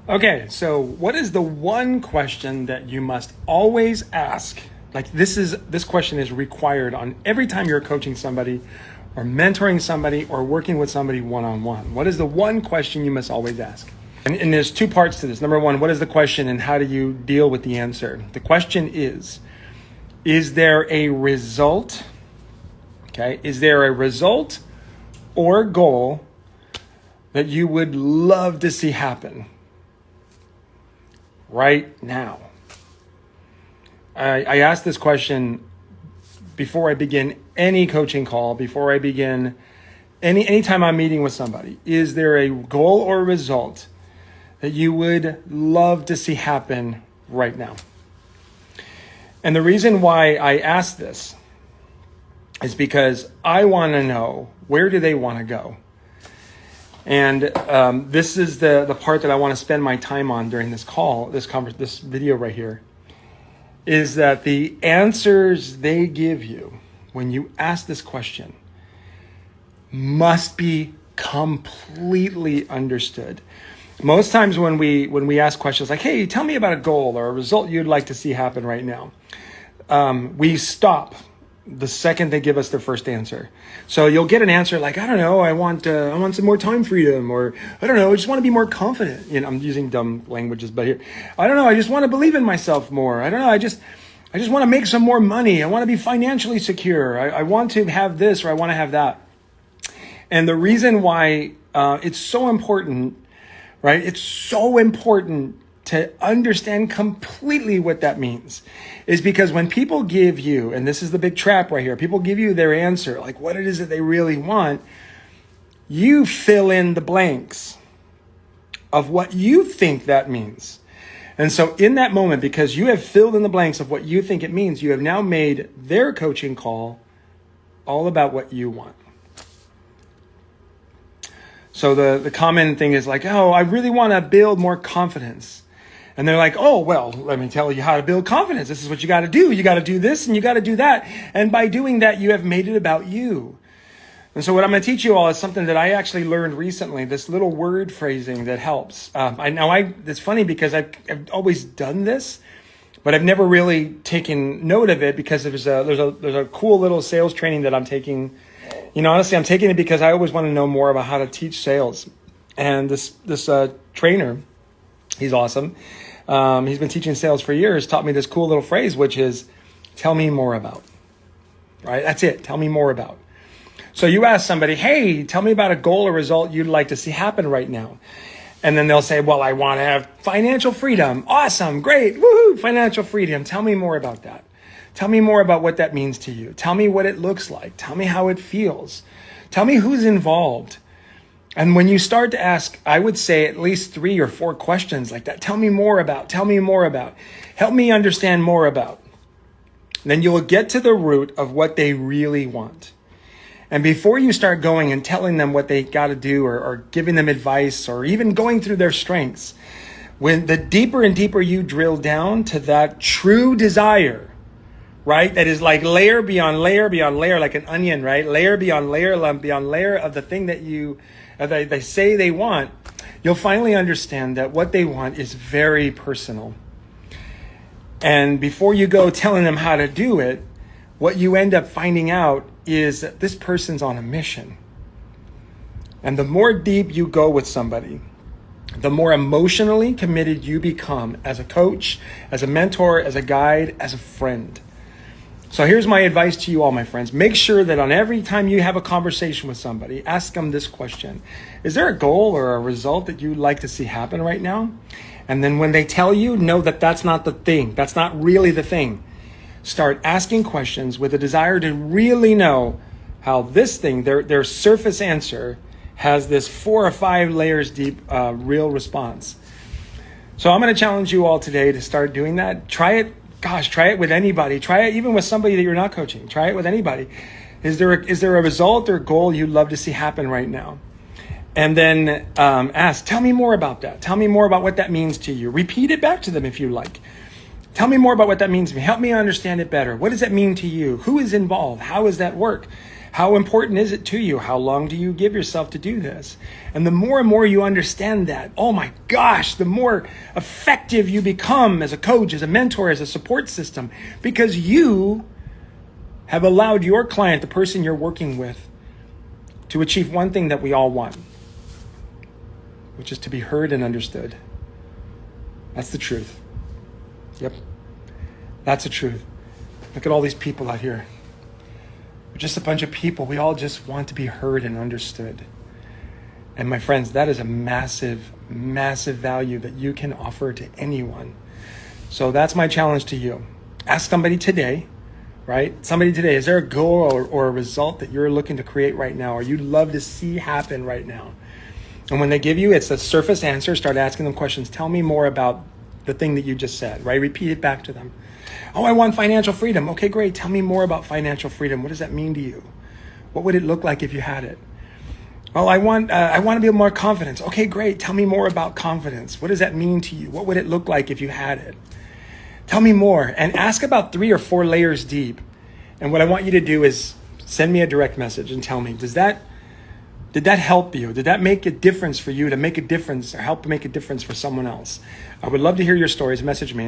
Okay, so what is the one question that you must always ask? Like this question is required on every time you're coaching somebody or mentoring somebody or working with somebody one-on-one. What is the one question you must always ask? And there's two parts to this. Number one, what is the question and how do you deal with the answer? The question is there a result? Okay, is there a result or goal that you would love to see happen right now? I ask this question before I begin any coaching call, before I begin anytime I'm meeting with somebody. Is there a goal or result that you would love to see happen right now? And the reason why I ask this is because I want to know, where do they want to go? And this is the part that I want to spend my time on during this call, this video right here, is that the answers they give you when you ask this question must be completely understood. Most times when we ask questions like, hey, tell me about a goal or a result you'd like to see happen right now, we stop the second they give us their first answer. So you'll get an answer like, I don't know, I want some more time freedom, or I don't know, I just want to be more confident. You know, I'm using dumb languages, but here, I don't know, I just want to believe in myself more. I don't know, I just want to make some more money. I want to be financially secure. I want to have this, or I want to have that. And the reason why it's so important, right? It's so important to understand completely what that means is because when people give you, and this is the big trap right here, people give you their answer, like what it is that they really want, you fill in the blanks of what you think that means. And so in that moment, because you have filled in the blanks of what you think it means, you have now made their coaching call all about what you want. So the common thing is like, oh, I really want to build more confidence. And they're like, oh, well, let me tell you how to build confidence. This is what you got to do. You got to do this and you got to do that. And by doing that, you have made it about you. And so what I'm going to teach you all is something that I actually learned recently, this little word phrasing that helps. It's funny because I've always done this, but I've never really taken note of it because there's a cool little sales training that I'm taking. You know, honestly, I'm taking it because I always want to know more about how to teach sales. And this trainer, he's awesome. He's been teaching sales for years, taught me this cool little phrase, which is, tell me more about. Right? That's it. Tell me more about. So you ask somebody, hey, tell me about a goal or result you'd like to see happen right now. And then they'll say, well, I want to have financial freedom. Awesome. Great. Woohoo. Financial freedom. Tell me more about that. Tell me more about what that means to you. Tell me what it looks like. Tell me how it feels. Tell me who's involved. And when you start to ask, I would say at least 3 or 4 questions like that. Tell me more about. Tell me more about. Help me understand more about. Then you will get to the root of what they really want. And before you start going and telling them what they got to do or giving them advice or even going through their strengths, when the deeper and deeper you drill down to that true desire, right? That is like layer beyond layer beyond layer, like an onion, right? Layer beyond layer of the thing that they say they want, you'll finally understand that what they want is very personal. And before you go telling them how to do it, what you end up finding out is that this person's on a mission. And the more deep you go with somebody, the more emotionally committed you become as a coach, as a mentor, as a guide, as a friend. So here's my advice to you all, my friends. Make sure that on every time you have a conversation with somebody, ask them this question. Is there a goal or a result that you'd like to see happen right now? And then when they tell you, know that that's not the thing. That's not really the thing. Start asking questions with a desire to really know how this thing, their surface answer, has this 4 or 5 layers deep real response. So I'm going to challenge you all today to start doing that. Try it. Gosh, try it with anybody. Try it even with somebody that you're not coaching. Try it with anybody. Is there a result or goal you'd love to see happen right now? And then ask, tell me more about that. Tell me more about what that means to you. Repeat it back to them if you like. Tell me more about what that means to me. Help me understand it better. What does that mean to you? Who is involved? How does that work? How important is it to you? How long do you give yourself to do this? And the more and more you understand that, oh my gosh, the more effective you become as a coach, as a mentor, as a support system, because you have allowed your client, the person you're working with, to achieve one thing that we all want, which is to be heard and understood. That's the truth. Yep. That's the truth. Look at all these people out here. We're just a bunch of people. We all just want to be heard and understood. And my friends, that is a massive, massive value that you can offer to anyone. So that's my challenge to you. Ask somebody today, right? Somebody today, is there a goal or a result that you're looking to create right now, or you'd love to see happen right now? And when they give you, it's a surface answer. Start asking them questions. Tell me more about the thing that you just said, right? Repeat it back to them. Oh, I want financial freedom. Okay, great. Tell me more about financial freedom. What does that mean to you? What would it look like if you had it? Well, I want to be more confident. Okay, great. Tell me more about confidence. What does that mean to you? What would it look like if you had it? Tell me more, and ask about 3 or 4 layers deep. And what I want you to do is send me a direct message and tell me, did that help you? Did that make a difference for you to make a difference or help make a difference for someone else? I would love to hear your stories. Message me.